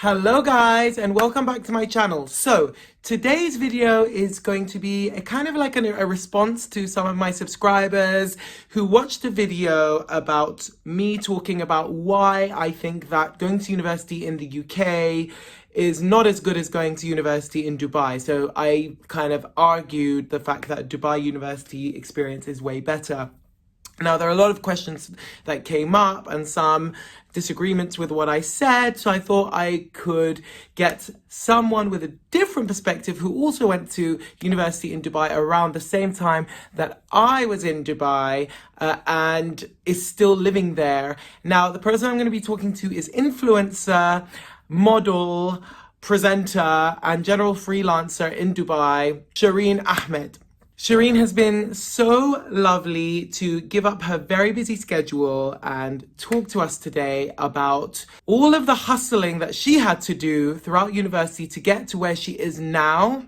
Hello guys and welcome back to my channel. So today's video is going to be a kind of like a response to some of my subscribers who watched a video about me talking about why I think that going to university in the UK is not as good as going to university in Dubai. So I kind of argued the fact that Dubai university experience is way better. Now, there are a lot of questions that came up and some disagreements with what I said, so I thought I could get someone with a different perspective who also went to university in Dubai around the same time that I was in Dubai and is still living there. Now, the person I'm going to be talking to is influencer, model, presenter, and general freelancer in Dubai, Shereen Ahmed. Shereen has been so lovely to give up her very busy schedule and talk to us today about all of the hustling that she had to do throughout university to get to where she is now.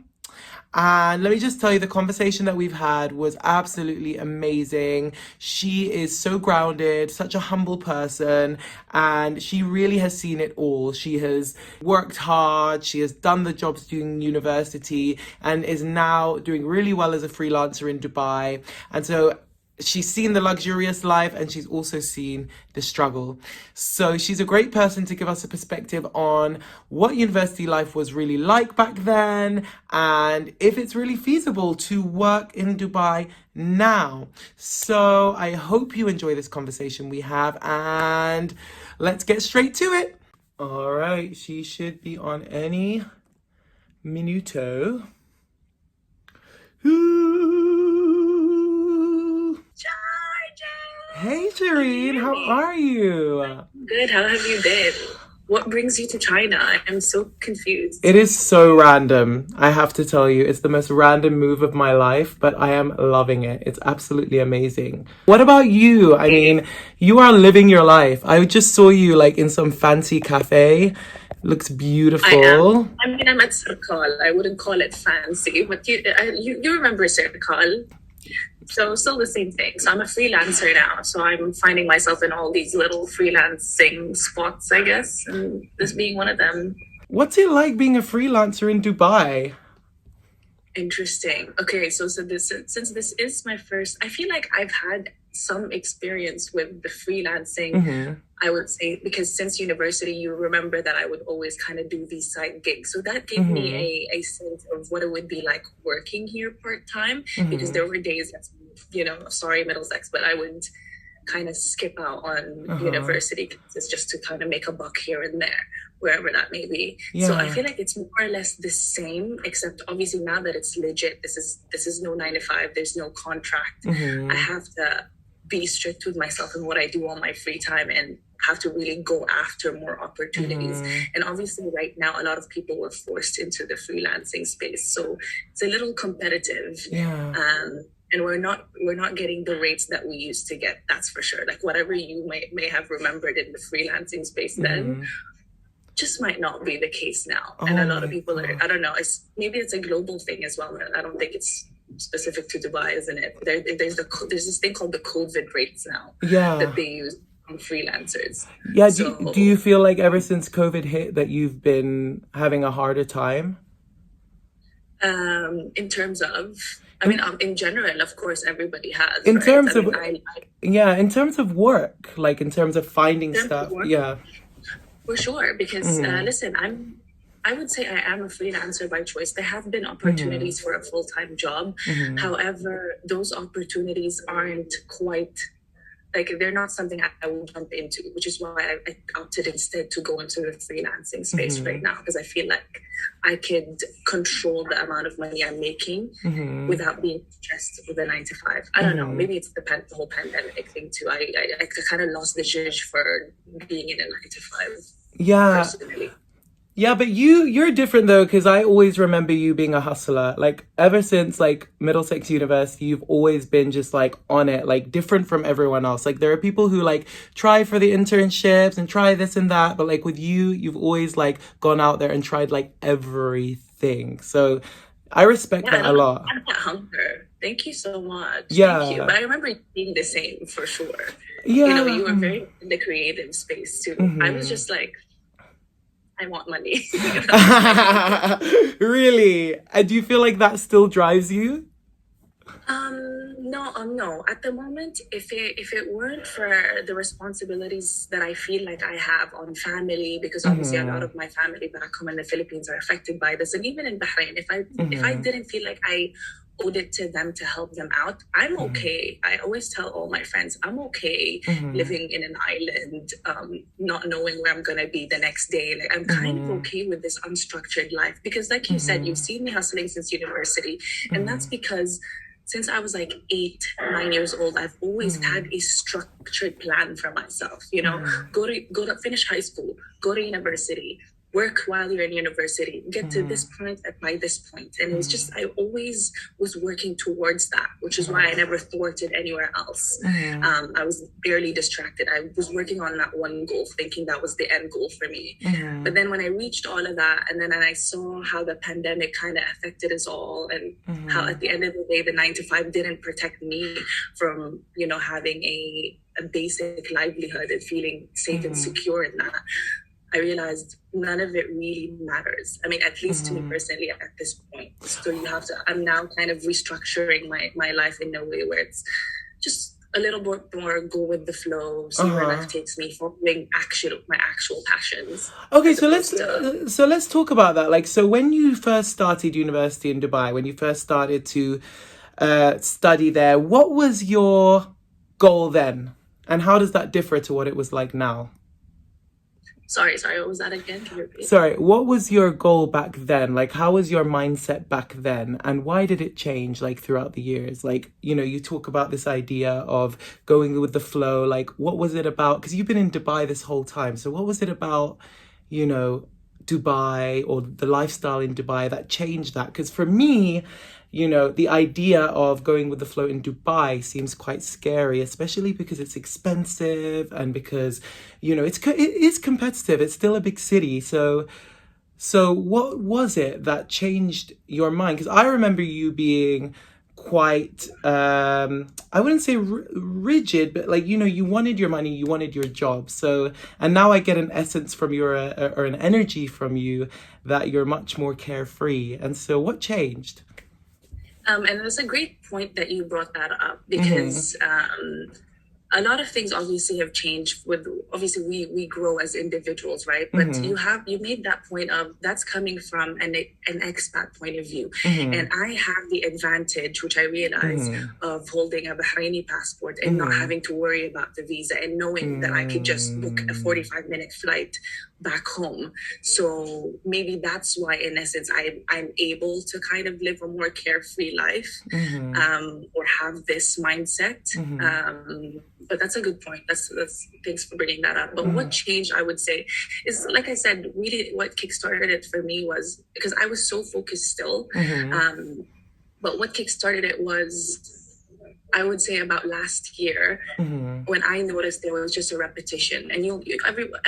And let me just tell you, the conversation that we've had was absolutely amazing. She is so grounded, such a humble person, and she really has seen it all. She has worked hard, she has done the jobs during university, and is now doing really well as a freelancer in Dubai. And so she's seen the luxurious life and she's also seen the struggle. So she's a great person to give us a perspective on what university life was really like back then and if it's really feasible to work in Dubai now. So I hope you enjoy this conversation we have and let's get straight to it. All right, she should be on any minuto. Hey Shereen, how are you? Good. How have you been? What brings you to China? I'm so confused. It is so random, I have to tell you. It's the most random move of my life, but I am loving it. It's absolutely amazing. What about you? I mean, you are living your life. I just saw you like in some fancy cafe. Looks I am. beautiful. I mean, I'm at Circle. I wouldn't call it fancy, but you remember Circle. So still the same thing. So I'm a freelancer now. So I'm finding myself in all these little freelancing spots, I guess, and this being one of them. What's it like being a freelancer in Dubai? Interesting. Okay, so this since this is my first, I feel like I've had some experience with the freelancing. Mm-hmm. I would say because since university, you remember that I would always kind of do these side gigs. So that gave me Mm-hmm. a sense of what it would be like working here part time. Because Mm-hmm. there were days that, sorry, Middlesex, but I would kind of skip out on Uh-huh. university classes just to kind of make a buck here and there, wherever that may be. So I Yeah. feel like it's more or less the same, except obviously now that it's legit, this is no 9 to 5, there's no contract. I Mm-hmm. have to be strict with myself and what I do on my free time and have to really go after more opportunities. Mm-hmm. And obviously right now a lot of people were forced into the freelancing space. So it's a little competitive. Yeah. And we're not getting the rates that we used to get, that's for sure. Like whatever you may have remembered in the freelancing space then Mm-hmm. just might not be the case now. And Oh a lot of my people are, God. I don't know, maybe it's a global thing as well. I don't think it's specific to Dubai, isn't it? There's this thing called the COVID rates now that Yeah. they use on freelancers. Yeah, do you So feel like ever since COVID hit that you've been having a harder time? in terms of, I mean, In in general, of course, everybody has, in right? I terms of mean, I yeah, in terms of work, like in terms of finding in terms of stuff. work, Yeah. for sure, because Mm-hmm. listen, I would say I am a freelancer by choice. There have been Mm-hmm. opportunities for a full-time job. Mm-hmm. However, those opportunities aren't quite like they're not something I will jump into, which is why I opted instead to go into the freelancing space right Mm-hmm. now because I feel like I could control the amount of money I'm making Mm-hmm. without being stressed with a 9 to 5. I don't know. Mm-hmm. Maybe it's the whole pandemic thing too. I kind of lost the judge for being in a 9 to 5 Yeah. personally. Yeah, but you're different though, because I always remember you being a hustler. Like ever since like Middlesex University, you've always been just like on it, like different from everyone else. Like there are people who like try for the internships and try this and that, but like with you, you've always like gone out there and tried like everything. So I respect Yeah, I that a don't lot. have that hunger. Thank you so much. Thank you. Yeah. But I remember you being the same for sure. Yeah. You were very in the creative space too. I was Mm-hmm. just like, I want money. That's my main goal. Really? And do you feel like that still drives you? No. At the moment, if it weren't for the responsibilities that I feel like I have on family, because obviously a lot Mm-hmm. of my family back home in the Philippines are affected by this, and even in Bahrain, if I Mm-hmm. didn't feel like I owed it to them to help them out, I'm Mm-hmm. okay. I always tell all my friends I'm okay Mm-hmm. living in an island, not knowing where I'm gonna be the next day. Like I'm kind of Mm-hmm. okay with this unstructured life because, like you said, you've Mm-hmm. seen me hustling since university, and that's Mm-hmm. because since I was like 8, 9 years old, I've always had Mm-hmm. a structured plan for myself. You know, Mm-hmm. go to finish high school, go to university, work while you're in university, get to Mm-hmm. this point at by this point. And it was Mm-hmm. just I always was working towards that, which is why I never thwarted anywhere else. Mm-hmm. I was barely distracted. I was working on that one goal, thinking that was the end goal for me. Mm-hmm. But then when I reached all of that, and then I saw how the pandemic kind of affected us all, and how Mm-hmm. at the end of the day, the 9 to 5 didn't protect me from, having a basic livelihood and feeling safe and Mm-hmm. secure in that. I realized none of it really matters. I mean, at least to me Mm-hmm. personally at this point. So I'm now kind of restructuring my life in a way where it's just a little bit more go with the flow, see where life Uh-huh. takes me, following my actual passions, Okay, as so let's opposed to talk about that. Like, so when you first started university in Dubai, when you first started to study there, what was your goal then, and how does that differ to what it was like now? sorry, what was that again? Can you repeat? Sorry, what was your goal back then? Like, how was your mindset back then? And why did it change, like, throughout the years? Like, you talk about this idea of going with the flow. Like, what was it about? Because you've been in Dubai this whole time. So, what was it about, you know, Dubai or the lifestyle in Dubai that changed that? Because for me, the idea of going with the flow in Dubai seems quite scary, especially because it's expensive and because, it is competitive. It's still a big city. So what was it that changed your mind? Because I remember you being quite, I wouldn't say rigid, but like, you wanted your money, you wanted your job. So, and now I get an essence from your, or an energy from you that you're much more carefree. And so what changed? And it's a great point that you brought that up Mm-hmm. because a lot of things obviously have changed with obviously we grow as individuals, right? But Mm-hmm. you made that point of that's coming from an expat point of view. Mm-hmm. And I have the advantage, which I realize, Mm-hmm. of holding a Bahraini passport and not Mm-hmm. having to worry about the visa and knowing that I could just book a 45-minute flight back home. So maybe that's why in essence I'm able to kind of live a more carefree life, Mm-hmm. or have this mindset. Mm-hmm. But that's a good point. That's thanks for bringing that up. But what Mm-hmm. changed, I would say, is like I said, really what kickstarted it for me was because I was so focused still. Mm-hmm. But what kickstarted it was, I would say, about last year Mm-hmm. when I noticed there was just a repetition, and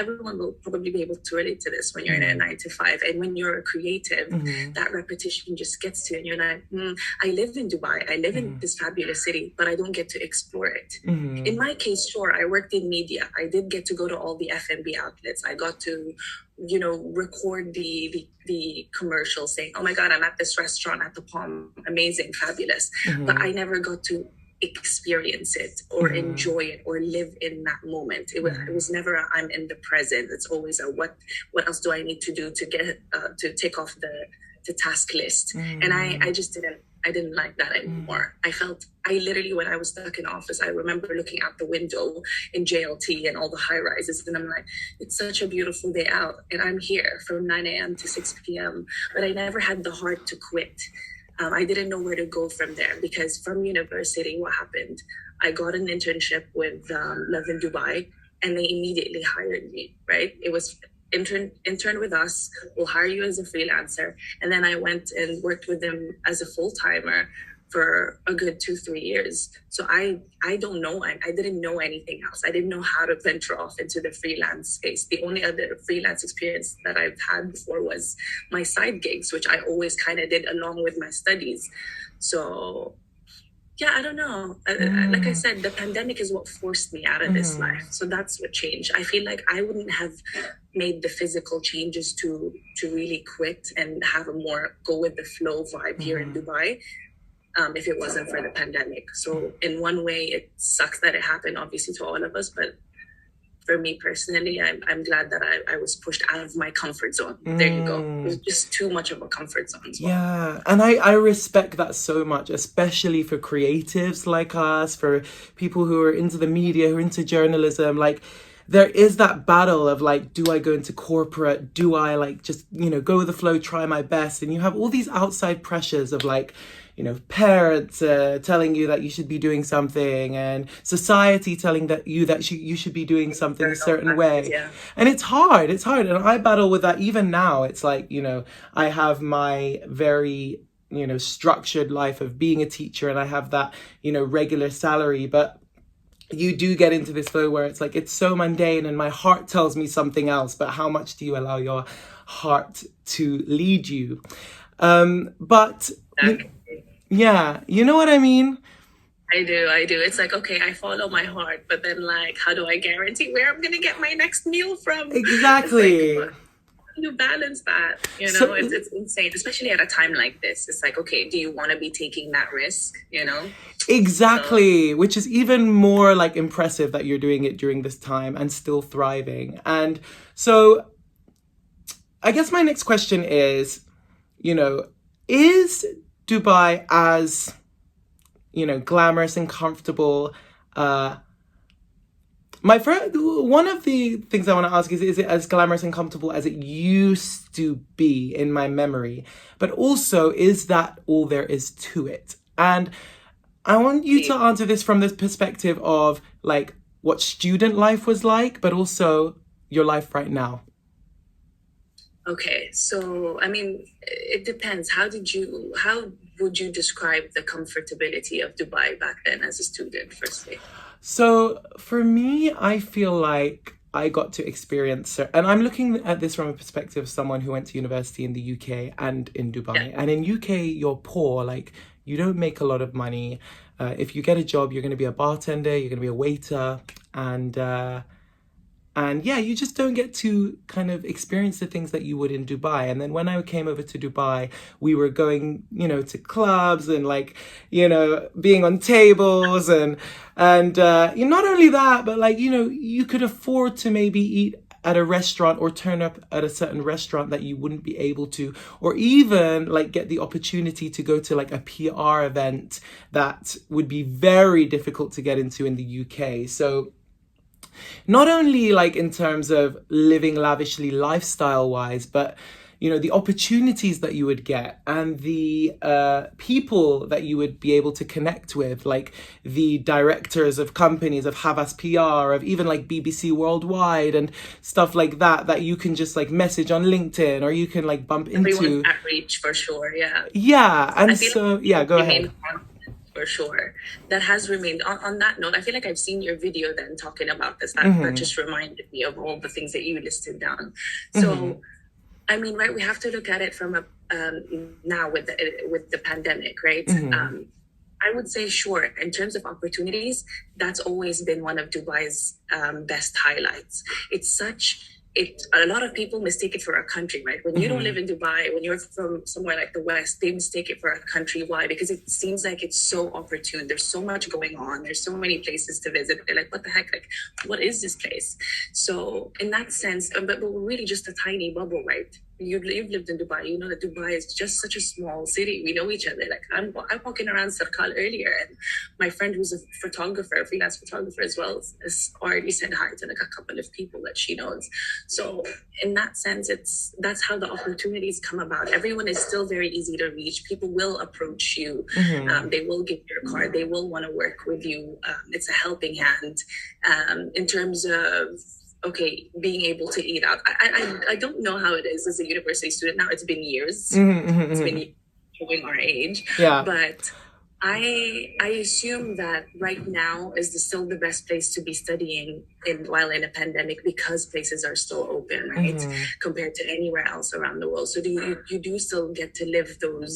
everyone will probably be able to relate to this when you're in a Mm-hmm. 9 to 5, and when you're a creative, Mm-hmm. that repetition just gets to you, and you're like, I live in Dubai, I live in this fabulous city, but I don't get to explore it. In Mm-hmm. my case, sure, I worked in media. I did get to go to all the F&B outlets. I got to, record the commercial saying, "Oh my God, I'm at this restaurant at the Palm, amazing, fabulous," but Mm-hmm. I never got to experience it or Mm-hmm. enjoy it or live in that moment. It was never I'm in the present. It's always a what else do I need to do to get to take off the task list. And I just didn't like that Mm-hmm. anymore. I literally, when I was stuck in office, I remember looking out the window in JLT and all the high rises, and I'm like, it's such a beautiful day out, and I'm here from 9 a.m. to 6 p.m. But I never had the heart to quit. I didn't know where to go from there because from university, what happened? I got an internship with Love in Dubai, and they immediately hired me. Right? It was intern with us. We'll hire you as a freelancer, and then I went and worked with them as a full timer for a good 2 3 years. So I don't know. I didn't know anything else. I didn't know how to venture off into the freelance space. The only other freelance experience that I've had before was my side gigs, which I always kind of did along with my studies. So Yeah, I don't know. Like I Mm, said, the pandemic is what forced me out of this mhm, life. So that's what changed. I feel like I wouldn't have made the physical changes to really quit and have a more go with the flow vibe here in mhm. Dubai, if it wasn't for the pandemic. So in one way, it sucks that it happened, obviously, to all of us. But for me personally, I'm glad that I was pushed out of my comfort zone. There you go. It was Mm. just too much of a comfort zone as well. Yeah, and I respect that so much, especially for creatives like us, for people who are into the media, who are into journalism. Like, there is that battle of like, do I go into corporate? Do I like just, go with the flow, try my best? And you have all these outside pressures of like, parents telling you that you should be doing something, and society telling you should be doing something a External certain factors, way. yeah. And it's hard, and I battle with that even now. It's like, I have my very, structured life of being a teacher, and I have that, regular salary, but you do get into this flow where it's like it's so mundane and my heart tells me something else, but how much do you allow your heart to lead you? But Exactly. yeah, you know what I mean? I do. It's like, okay, I follow my heart, but then like, how do I guarantee where I'm gonna get my next meal from? It's like, Exactly. how do you balance that? You know, So it's insane, especially at a time like this. It's like, okay, do you want to be taking that risk? You know? So exactly, which is even more like impressive that you're doing it during this time and still thriving. And so I guess my next question is, you know, is Dubai as, glamorous and comfortable? Uh, one of the things I want to ask is it as glamorous and comfortable as it used to be in my memory? But also, is that all there is to it? And I want you to deep. answer this from this perspective of like what student life was like, but also your life right now. Okay, so I mean, it depends. How would you describe the comfortability of Dubai back then as a student, firstly? So for me, I feel like I got to experience, and I'm looking at this from a perspective of someone who went to university in the UK and in Yeah. Dubai. And in UK, you're poor, like you don't make a lot of money. If you get a job, you're going to be a bartender, you're going to be a waiter, and and yeah, you just don't get to kind of experience the things that you would in Dubai. And then when I came over to Dubai, we were going, to clubs and like, being on tables, and not only that, but like, you could afford to maybe eat at a restaurant or turn up at a certain restaurant that you wouldn't be able to, or even like get the opportunity to go to like a PR event that would be very difficult to get into in the UK. So not only like in terms of living lavishly lifestyle wise, but the opportunities that you would get and the people that you would be able to connect with, like the directors of companies of Havas PR, of even like BBC Worldwide and stuff like that, that you can just like message on LinkedIn or you can like bump Everyone's into. at reach for sure. Yeah. Yeah, I and feel so like yeah, it go ahead. remained constant for sure. That has remained on that note. I feel like I've seen your video then talking about this. That Mm-hmm. just reminded me of all the things that you listed down. Mm-hmm. So I mean, right, we have to look at it from a now with the pandemic, right? Mm-hmm. I would say, sure, in terms of opportunities, that's always been one of Dubai's best highlights. It's such it. A lot of people mistake it for a country, right? When you don't Mm-hmm. live in Dubai, when you're from somewhere like the West, they mistake it for a country. Why? Because it seems like it's so opportune. There's so much going on. There's so many places to visit. They're like, what the heck? Like, what is this place? So in that sense, but we're really just a tiny bubble, right? You've lived in Dubai. You know that Dubai is just such a small city. We know each other. Like I'm walking around Sarkal earlier, and my friend who's a photographer, a freelance photographer as well, has already said hi to like a couple of people that she knows. So in that sense, that's how the opportunities come about. Everyone is still very easy to reach. People will approach you. Mm-hmm. They will give you a card. They will want to work with you. It's a helping hand. In terms of okay, being able to eat out. I don't know how it is as a university student now. It's been years. Mm-hmm. It's Mm-hmm. been showing our age, Yeah. but I assume that right now is still the best place to be studying in while in a pandemic because places are still open, right? Mm-hmm. Compared to anywhere else around the world. So do you do still get to live those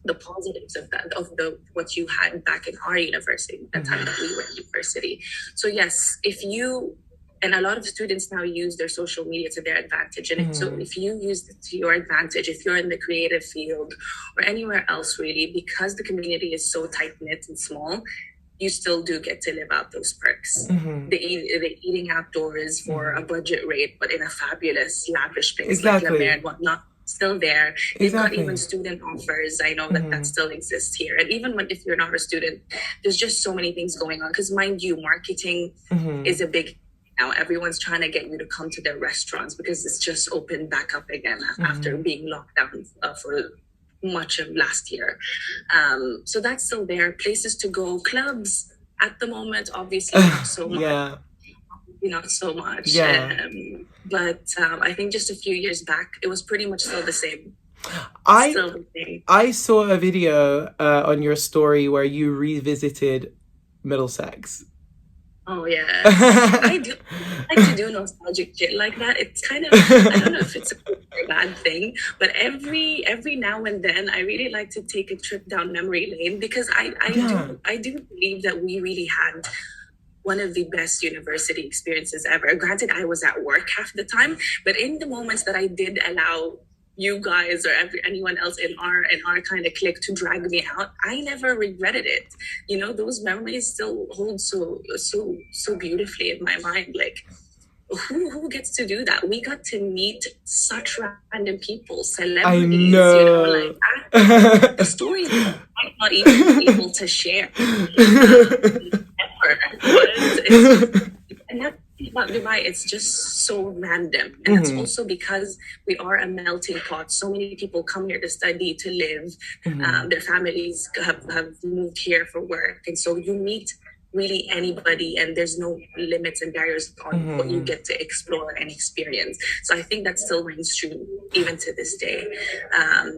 the positives of that, of the what you had back in our university, the time that we were in university. So yes, if you, and a lot of students now use their social media to their advantage, and so if you use it to your advantage, if you're in the creative field or anywhere else really, because the community is so tight-knit and small, you still do get to live out those perks. The eating outdoors for a budget rate, but in a fabulous, lavish place like La Mer and whatnot, still there. They've got even student offers. I know that that still exists here. And even if you're not a student, there's just so many things going on. Because mind you, marketing is a big, now everyone's trying to get you to come to their restaurants because it's just opened back up again after being locked down for much of last year. So that's still there. Places to go, clubs at the moment, obviously not so much. Not so much. But I think just a few years back, it was pretty much still the same. I saw a video on your story where you revisited Middlesex. Oh yeah, I do like to do nostalgic shit like that. It's kind of, I don't know if it's a good or bad thing, but every now and then I really like to take a trip down memory lane, because I do believe that we really had one of the best university experiences ever. Granted, I was at work half the time, but in the moments that I did allow you guys or anyone else in our kind of clique to drag me out, I never regretted it. You know, those memories still hold so beautifully in my mind. Like, who gets to do that? We got to meet such random people, celebrities. I know. You know, like the stories I might not even be able to share. And that's about Dubai, it's just so random. And that's also because we are a melting pot. So many people come here to study, to live. Their families have moved here for work. And so you meet really anybody, and there's no limits and barriers on what you get to explore and experience. So I think that still rings true even to this day.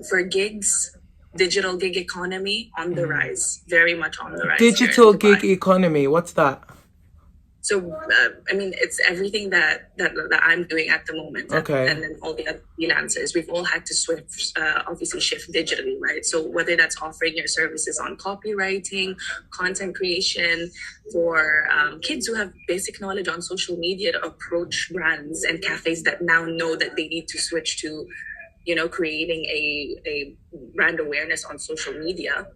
For gigs, digital gig economy on the rise, very much on the rise. Digital gig economy, what's that? So, I mean, it's everything that I'm doing at the moment. Okay. And then all the other freelancers, we've all had to obviously shift digitally, right? So whether that's offering your services on copywriting, content creation, for kids who have basic knowledge on social media to approach brands and cafes that now know that they need to switch to, you know, creating a brand awareness on social media.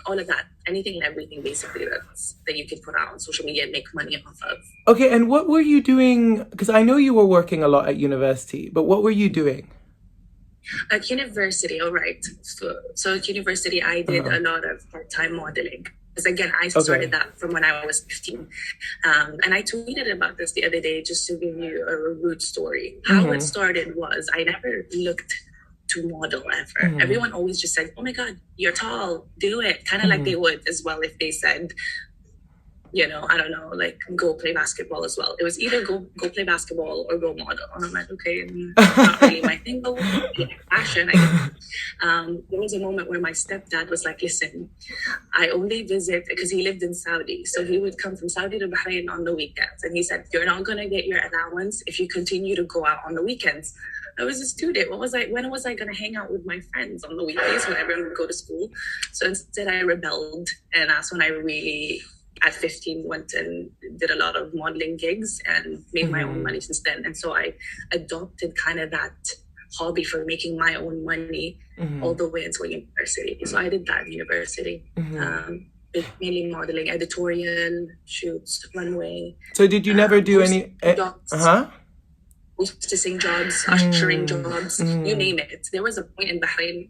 All of that, anything and everything basically that you can put out on social media and make money off of. Okay, and what were you doing? Because I know you were working a lot at university, but what were you doing? At university, all right. So at university, I did a lot of part-time modeling. Because again, I started that from when I was 15. And I tweeted about this the other day, just to give you a root story. How it started was I never looked to model ever. Everyone always just said, oh my God, you're tall, do it. Kind of like they would as well if they said, you know, I don't know, like go play basketball as well. It was either go play basketball or go model. And I'm like, okay, not really my thing, but fashion, I guess. There was a moment where my stepdad was like, listen, I only visit, because he lived in Saudi. So he would come from Saudi to Bahrain on the weekends. And he said, you're not going to get your allowance if you continue to go out on the weekends. I was a student. When was I going to hang out with my friends on the weekdays when everyone would go to school? So instead I rebelled. And that's when I really, at 15, went and did a lot of modeling gigs and made my own money since then. And so I adopted kind of that hobby for making my own money all the way until university. So I did that in university. Mainly modeling, editorial, shoots, runway. So did you never do any... hostessing jobs, ushering jobs, you name it. There was a point in Bahrain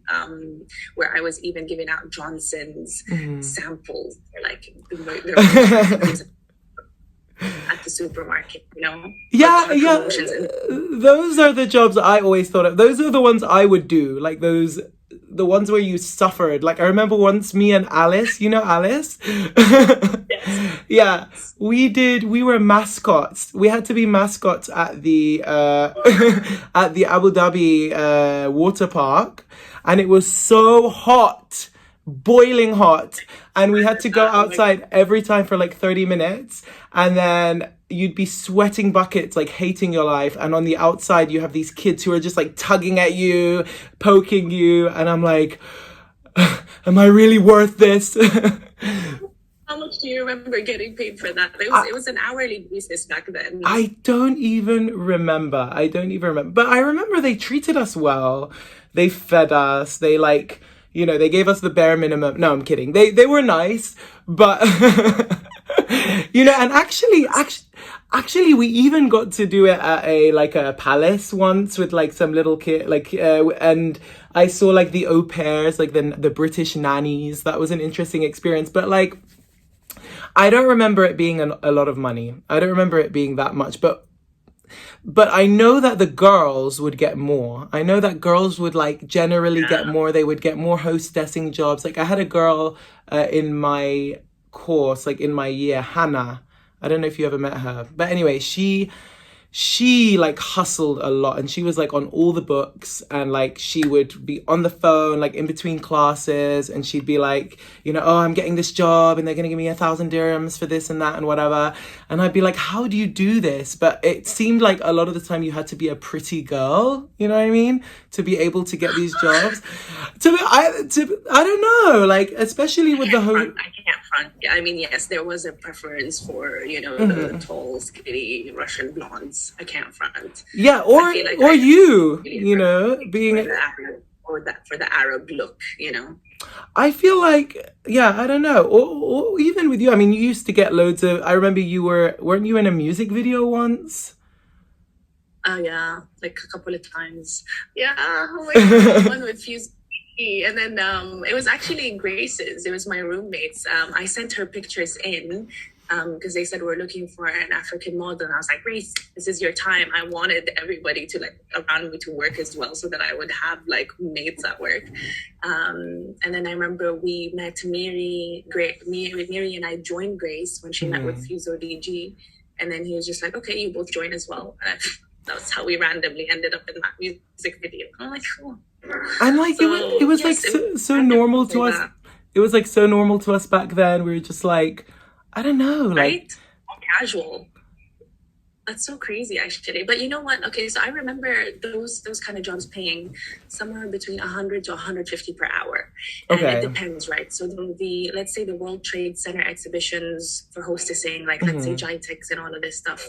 where I was even giving out Johnson's samples, like at the supermarket, you know? Yeah. Those are the jobs I always thought of. Those are the ones I would do, like those... the ones where you suffered. Like I remember once me and Alice, you know Alice? Yes. Yeah, we were mascots. We had to be mascots at the at the Abu Dhabi water park, and it was so hot, boiling hot, and we had to go outside every time for like 30 minutes, and then you'd be sweating buckets, like hating your life, and on the outside you have these kids who are just like tugging at you, poking you, and I'm like, am I really worth this? How much do you remember getting paid for that? I, It was an hourly basis back then. I don't even remember. I don't even remember. But I remember they treated us well. They fed us. They like, they gave us the bare minimum. No, I'm kidding. They were nice, but and actually we even got to do it at a palace once with like some little kid and I saw like the au pairs, like the British nannies. That was an interesting experience, but like I don't remember it being a lot of money. I don't remember it being that much, but I know that the girls would get more. I know that girls would like generally get more. They would get more hostessing jobs. Like I had a girl in my course, like in my year, Hannah. I don't know if you ever met her, but anyway, she like hustled a lot, and she was like on all the books, and like she would be on the phone like in between classes, and she'd be like, oh, I'm getting this job and they're gonna give me 1,000 dirhams for this and that and whatever. And I'd be like, how do you do this? But it seemed like a lot of the time you had to be a pretty girl, you know what I mean, to be able to get these jobs. I don't know, like especially with the whole. I can't front. Yeah, I mean, yes, there was a preference for the tall, skinny Russian blondes. I can't front. Yeah, or being for the Arab look. I feel like, yeah, I don't know. Or even with you, I mean, you used to get loads of. I remember weren't you in a music video once? Oh yeah, like a couple of times. Yeah, oh my God, one with Fuse. And then it was actually Grace's. It was my roommate's. I sent her pictures in because they said we're looking for an African model. And I was like, Grace, this is your time. I wanted everybody to like around me to work as well, so that I would have like mates at work. And then I remember we met Miri and I joined Grace when she met with Fuso DG. And then he was just like, okay, you both join as well. And that's how we randomly ended up in that music video. I'm like, oh. And like it was like so normal to us. It was like so normal to us back then. We were just like, I don't know, like right? Casual. That's so crazy, actually. But you know what? Okay, so I remember those kind of jobs paying somewhere between 100 to 150 per hour. And it depends, right? So let's say the World Trade Center exhibitions for hostessing, like let's say GITEX and all of this stuff,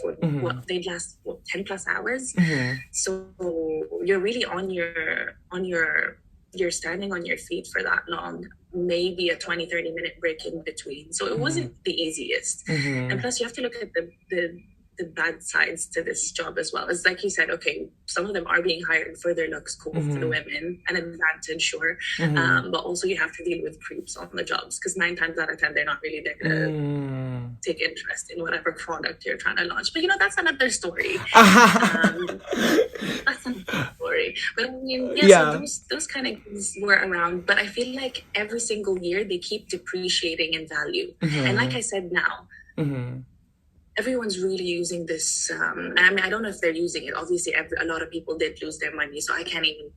they'd last 10 plus hours. So you're really you're standing on your feet for that long, maybe a 20-30 minute break in between. So it wasn't the easiest. And plus you have to look at the bad sides to this job as well. It's like you said, okay, some of them are being hired for their looks, cool, for the women, an advantage, sure. But also you have to deal with creeps on the jobs, because 9 times out of 10, they're not really there to take interest in whatever product you're trying to launch. But that's another story. That's another story. But I mean, so those kind of things were around, but I feel like every single year they keep depreciating in value. And like I said now, everyone's really using this. I mean, I don't know if they're using it. Obviously, a lot of people did lose their money, so I can't even.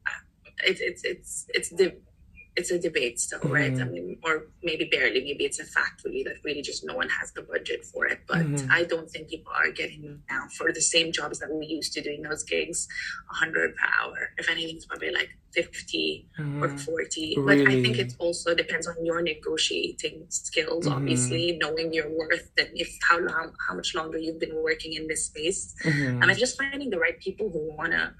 It's a debate still, right? I mean, or maybe barely. Maybe it's a fact really that really just no one has the budget for it. But I don't think people are getting now for the same jobs that we used to doing those gigs, 100 per hour. If anything, it's probably like 50 or 40. Really? But I think it also depends on your negotiating skills, obviously, knowing your worth and how much longer you've been working in this space. And it's just finding the right people who want to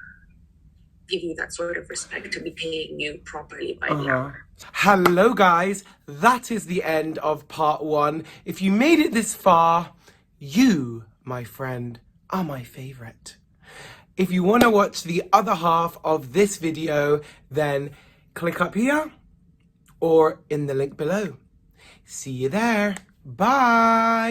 give you that sort of respect to be paying you properly by the hour. Hello guys, that is the end of part 1. If you made it this far, you, my friend, are my favorite. If you want to watch the other half of this video, then click up here or in the link below. See you there. Bye.